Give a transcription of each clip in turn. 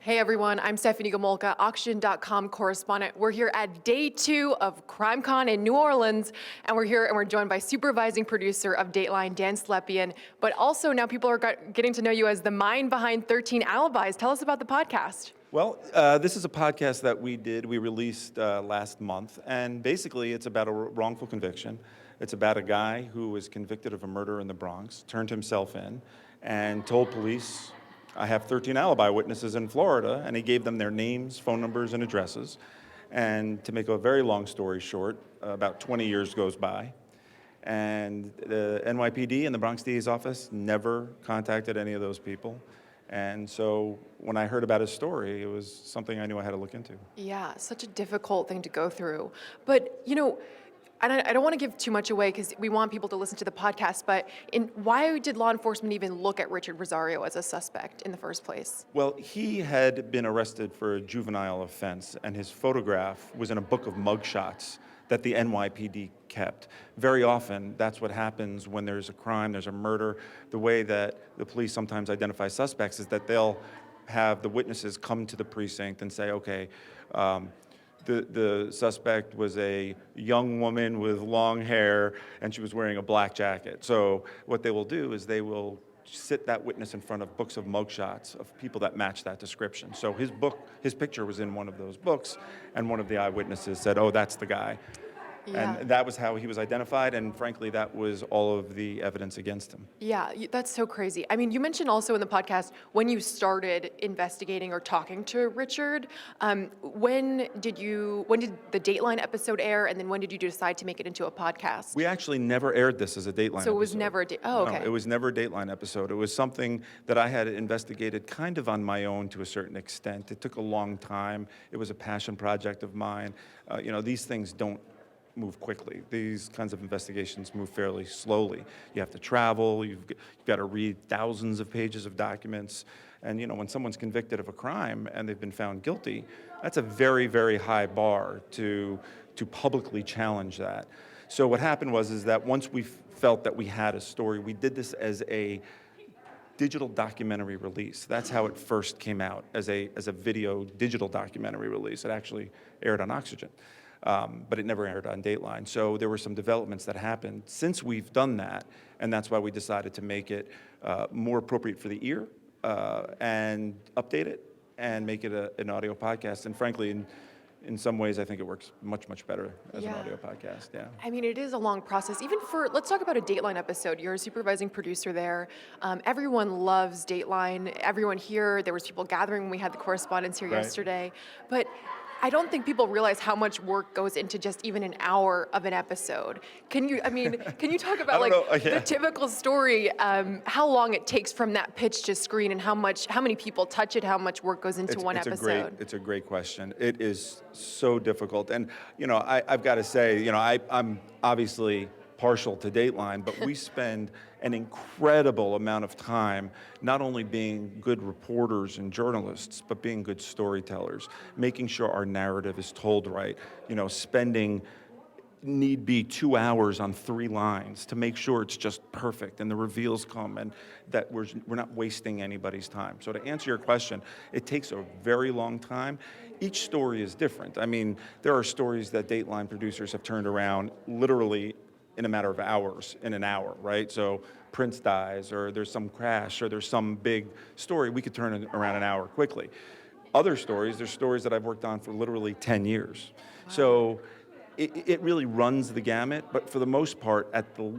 Hey everyone, I'm Stephanie Gomolka, auction.com correspondent. We're here at day 2 of CrimeCon in New Orleans, and we're joined by supervising producer of Dateline, Dan Slepian, but also now people are getting to know you as the mind behind 13 Alibis. Tell us about the podcast. Well, this is a podcast that we released last month, and basically it's about a wrongful conviction. It's about a guy who was convicted of a murder in the Bronx, turned himself in, and told police, I have 13 alibi witnesses in Florida, and he gave them their names, phone numbers, and addresses. And to make a very long story short, about 20 years goes by, and the NYPD and the Bronx DA's office never contacted any of those people. And so when I heard about his story, it was something I knew I had to look into. Yeah, such a difficult thing to go through. But, and I don't want to give too much away because we want people to listen to the podcast, but why did law enforcement even look at Richard Rosario as a suspect in the first place? Well, he had been arrested for a juvenile offense, and his photograph was in a book of mugshots that the NYPD kept. Very often, that's what happens when there's a crime, there's a murder. The way that the police sometimes identify suspects is that they'll have the witnesses come to the precinct and say, okay, the suspect was a young woman with long hair, and she was wearing a black jacket. So what they will do is they will sit that witness in front of books of mugshots of people that match that description. So his picture was in one of those books, and one of the eyewitnesses said, oh, that's the guy. Yeah. And that was how he was identified, and frankly, that was all of the evidence against him. Yeah, that's so crazy. I mean, you mentioned also in the podcast when you started investigating or talking to Richard. When did the Dateline episode air, and then when did you decide to make it into a podcast? We actually never aired this as a Dateline episode. So it was never okay. No, it was never a Dateline episode. It was something that I had investigated kind of on my own to a certain extent. It took a long time. It was a passion project of mine. These things don't move quickly. These kinds of investigations move fairly slowly. You have to travel, you've got to read thousands of pages of documents, and when someone's convicted of a crime and they've been found guilty, that's a very, very high bar to publicly challenge that. So what happened is that once we felt that we had a story, we did this as a digital documentary release. That's how it first came out, as a video digital documentary release. It actually aired on Oxygen. But it never aired on Dateline. So there were some developments that happened since we've done that, and that's why we decided to make it more appropriate for the ear and update it and make it an audio podcast. And frankly, in some ways, I think it works much, much better as an audio podcast, yeah. I mean, it is a long process. Even let's talk about a Dateline episode. You're a supervising producer there. Everyone loves Dateline. Everyone here, there was people gathering when we had the correspondence here yesterday. But I don't think people realize how much work goes into just even an hour of an episode. Can you talk about the typical story, how long it takes from that pitch to screen, and how many people touch it, how much work goes into one episode? It's a great question. It is so difficult. And, I've got to say, I'm obviously partial to Dateline, but we spend an incredible amount of time not only being good reporters and journalists, but being good storytellers, making sure our narrative is told right, spending need be 2 hours on 3 lines to make sure it's just perfect and the reveals come and that we're not wasting anybody's time. So to answer your question, it takes a very long time. Each story is different. I mean, there are stories that Dateline producers have turned around literally in a matter of hours, in an hour, right? So Prince dies, or there's some crash, or there's some big story, we could turn it around an hour quickly. There's stories that I've worked on for literally 10 years. Wow. So it really runs the gamut, but for the most part, at the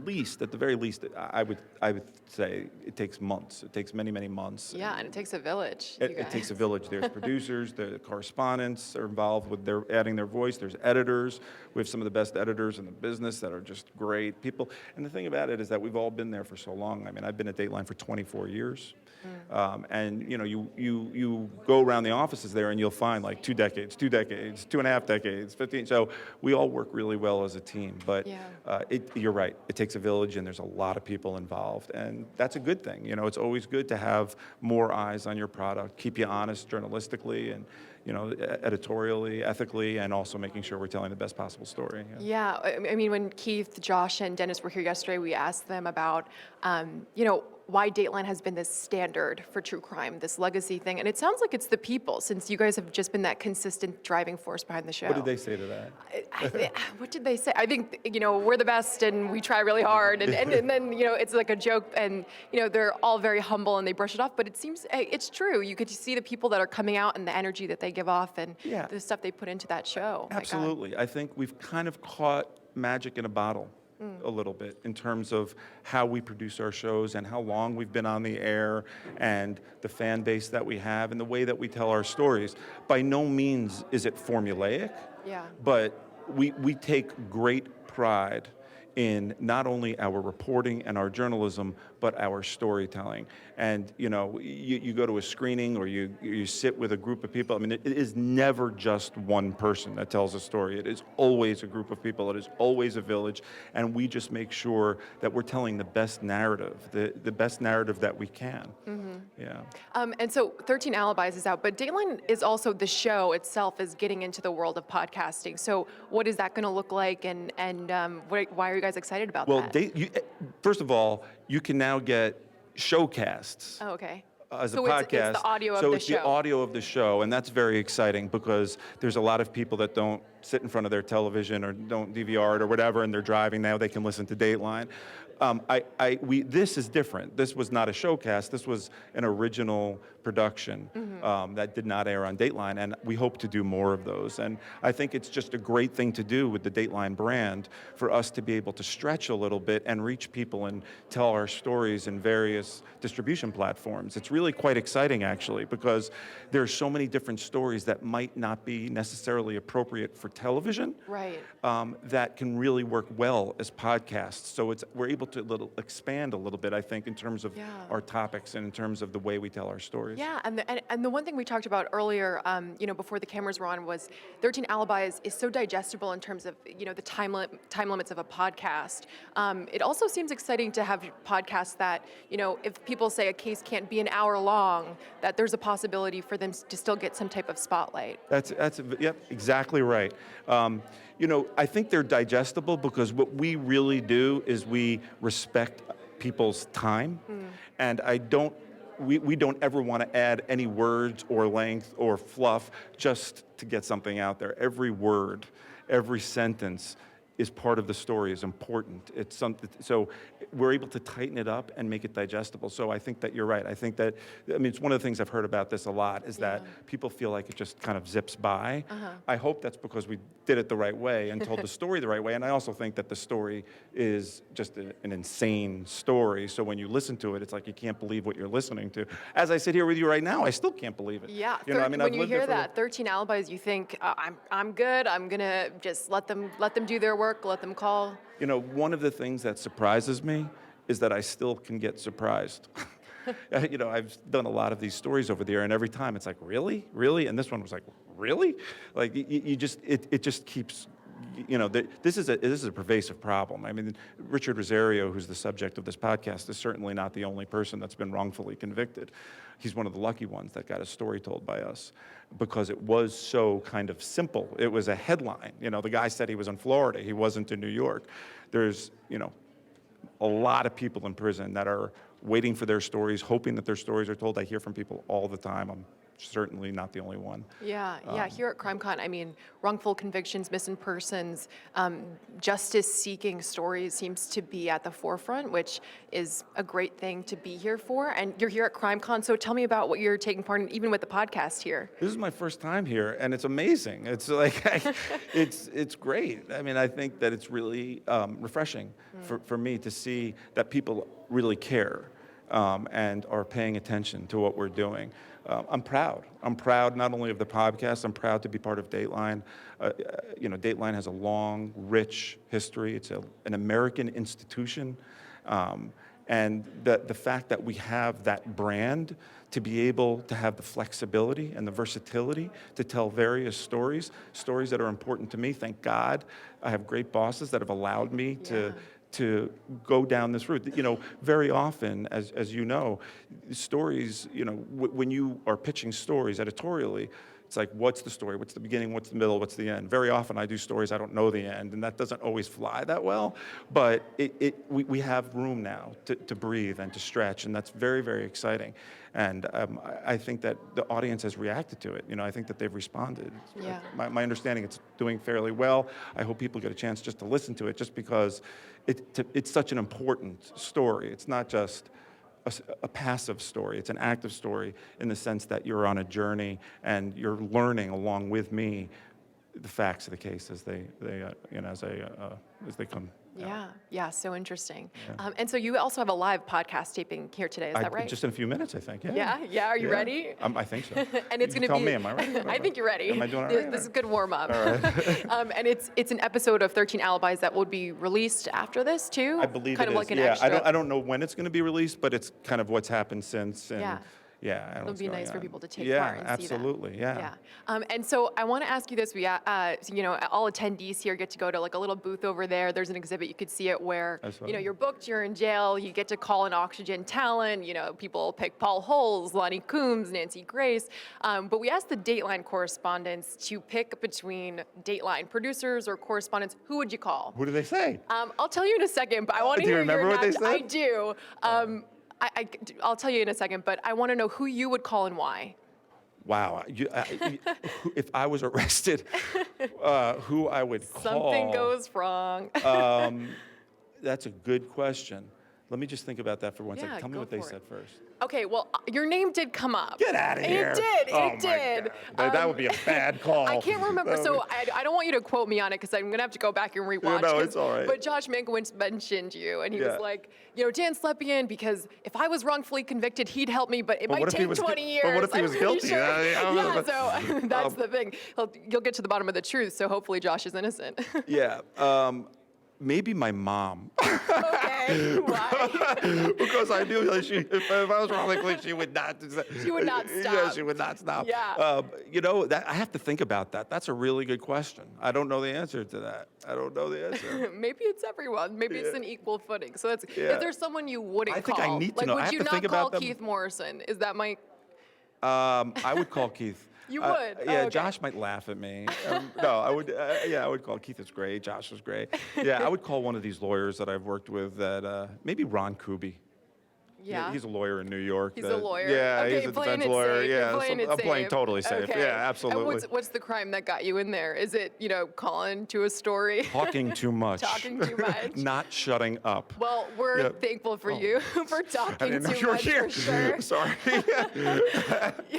very least, I would say it takes months. It takes many, many months. Yeah, and it takes a village. It takes a village. There's producers, the correspondents are involved with adding their voice. There's editors. We have some of the best editors in the business that are just great people. And the thing about it is that we've all been there for so long. I mean, I've been at Dateline for 24 years. And you go around the offices there and you'll find like 2 decades, 2.5 decades, 15. So we all work really well as a team. But you're right. It takes a village, and there's a lot of people involved, and that's a good thing. It's always good to have more eyes on your product, keep you honest journalistically, and editorially, ethically, and also making sure we're telling the best possible story. Yeah, I mean, when Keith, Josh, and Dennis were here yesterday, we asked them about, why Dateline has been this standard for true crime, this legacy thing. And it sounds like it's the people, since you guys have just been that consistent driving force behind the show. What did they say to that? What did they say? I think, we're the best and we try really hard. And then, it's like a joke and, they're all very humble and they brush it off. But it seems, it's true. You could see the people that are coming out and the energy that they give off and the stuff they put into that show. Absolutely. I think we've kind of caught magic in a bottle. A little bit in terms of how we produce our shows and how long we've been on the air and the fan base that we have and the way that we tell our stories. By no means is it formulaic, but we take great pride in not only our reporting and our journalism, but our storytelling. And you go to a screening or you sit with a group of people. I mean, it is never just one person that tells a story. It is always a group of people. It is always a village. And we just make sure that we're telling the best narrative, the best narrative that we can. And so 13 Alibis is out, but Dateline is also, the show itself is getting into the world of podcasting. So what is that going to look like and why are you guys excited about that? First of all, you can now get showcasts. Oh, okay. As so a podcast. It's the audio of the show. So it's the audio of the show, and that's very exciting because there's a lot of people that don't sit in front of their television or don't DVR it or whatever, and they're driving now. They can listen to Dateline. This is different. This was not a showcast. This was an original production that did not air on Dateline, and we hope to do more of those. And I think it's just a great thing to do with the Dateline brand for us to be able to stretch a little bit and reach people and tell our stories in various distribution platforms. It's really quite exciting, actually, because there's so many different stories that might not be necessarily appropriate for television, that can really work well as podcasts. So we're able to expand a little bit, I think, in terms of our topics and in terms of the way we tell our stories. Yeah, and the one thing we talked about earlier, before the cameras were on, was 13 Alibis is so digestible in terms of, the time limits of a podcast. It also seems exciting to have podcasts that, if people say a case can't be an hour long, that there's a possibility for them to still get some type of spotlight. Yep, exactly right. I think they're digestible because what we really do is we respect people's time, and we don't ever want to add any words or length or fluff just to get something out there. Every word, every sentence is part of the story, is important. It's something, so we're able to tighten it up and make it digestible. So I think that you're right. I think that, it's one of the things I've heard about this a lot is that people feel like it just kind of zips by. I hope that's because we did it the right way and told the story the right way. And I also think that the story is just an insane story. So when you listen to it, it's like you can't believe what you're listening to. As I sit here with you right now, I still can't believe it. Yeah, when you hear that, 13 Alibis, you think, I'm good. I'm gonna just let them do their work. Let them call. One of the things that surprises me is that I still can get surprised. I've done a lot of these stories over the year, and every time it's like, really? Really? And this one was like, really? Like, it just keeps, this is a pervasive problem. I mean, Richard Rosario, who's the subject of this podcast, is certainly not the only person that's been wrongfully convicted. He's one of the lucky ones that got a story told by us because it was so kind of simple. It was a headline. The guy said he was in Florida. He wasn't in New York. There's, a lot of people in prison that are waiting for their stories, hoping that their stories are told. I hear from people all the time. I'm certainly not the only one. Yeah. Here at CrimeCon, wrongful convictions, missing persons, justice-seeking stories seems to be at the forefront, which is a great thing to be here for. And you're here at CrimeCon, so tell me about what you're taking part in, even with the podcast here. This is my first time here, and it's amazing. It's like, it's great. I think that it's really refreshing for me to see that people really care and are paying attention to what we're doing. I'm proud. I'm proud not only of the podcast, I'm proud to be part of Dateline. Dateline has a long, rich history. It's an American institution. And the fact that we have that brand to be able to have the flexibility and the versatility to tell various stories that are important to me. Thank God I have great bosses that have allowed me to go down this route. Very often, as you know, stories, when you are pitching stories editorially, It's like, what's the story? What's the beginning? What's the middle? What's the end? Very often I do stories, I don't know the end, and that doesn't always fly that well. But we have room now to breathe and to stretch, and that's very, very exciting. And I think that the audience has reacted to it. I think that they've responded. Yeah. My understanding, it's doing fairly well. I hope people get a chance just to listen to it, just because it's such an important story. It's not just a passive story. It's an active story in the sense that you're on a journey and you're learning along with me the facts of the case as they come. Yeah, so interesting. Yeah. And so you also have a live podcast taping here today, is that right? Just in a few minutes, I think. Yeah. Are you ready? I think so. And it's going to be. Tell me, am I right? I think you're ready. Am I doing it right? This is a good warm up. All right. And it's an episode of 13 Alibis that will be released after this too. I believe kind it of is. like an yeah, extra. I don't know when it's going to be released, but it's kind of what's happened since. And It'll be nice for people to take yeah, part and absolutely. see that. Yeah. And so I want to ask you this. We, all attendees here get to go to like a little booth over there. There's an exhibit. You could see it where, you're booked, you're in jail. You get to call in Oxygen talent. People pick Paul Holes, Lonnie Coombs, Nancy Grace. But we asked the Dateline correspondents to pick between Dateline producers or correspondents. Who would you call? Who do they say? I'll tell you in a second, but I want to hear your your reaction. I do. I'll tell you in a second, but I want to know who you would call and why. Wow. If I was arrested, who I would call? Something goes wrong. That's a good question. Let me just think about that for one second. Yeah, Tell me what they said first. Okay, well, your name did come up. Get out of here. It did. That would be a bad call. I can't remember, so I don't want you to quote me on it because I'm going to have to go back and rewatch. No, it's all right. But Josh Mankiewicz mentioned you, and he was like, Dan Slepian, because if I was wrongfully convicted, he'd help me, but it might take 20 years. But what if he was guilty? Sure. So that's the thing. You'll get to the bottom of the truth, so hopefully Josh is innocent. Yeah. Maybe my mom. Okay, why? Because I knew that if I was wrongly, she would not. She would not stop. Yeah, she would not stop. Yeah. That I have to think about that. That's a really good question. I don't know the answer to that. I don't know the answer. Maybe it's everyone. Maybe it's an equal footing. So that's. Is there someone you wouldn't call? I think I need to know. Would I have you to not think call about them. Keith Morrison? Is that my? I would call Keith. You would? Yeah, okay. Josh might laugh at me. No, I would. I would call Keith. Is great. Josh was great. Yeah, I would call one of these lawyers that I've worked with. That maybe Ron Kuby. Yeah. He's a lawyer in New York. He's a lawyer. Yeah, okay, he's a playing defense lawyer. Safe. Yeah, I'm playing totally safe. Okay. Yeah, absolutely. And what's the crime that got you in there? Is it calling to a story? Talking too much. Talking too much. Not shutting up. Well, we're thankful for you for talking too much for sure. Sorry.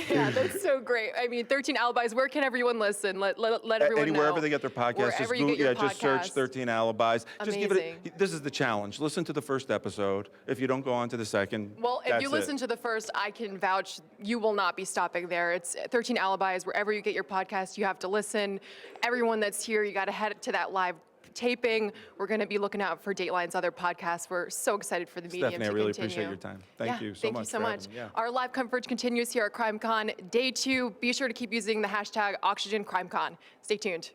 Yeah, that's so great. I mean, 13 Alibis. Where can everyone listen? Let everyone know. Wherever they get their podcasts. Wherever you get your just search 13 Alibis. Just give Amazing. This is the challenge. Listen to the first episode. If you don't go on to the second, well, if you listen to the first, I can vouch you will not be stopping there. It's 13 Alibis. Wherever you get your podcast, you have to listen. Everyone that's here, you got to head to that live taping. We're going to be looking out for Dateline's other podcasts. We're so excited for the medium Stephanie, to I really continue. appreciate your time. Thank you so much. Thank you so for much. having me. Yeah. Our live coverage continues here at CrimeCon. Day 2. Be sure to keep using the hashtag OxygenCrimeCon. Stay tuned.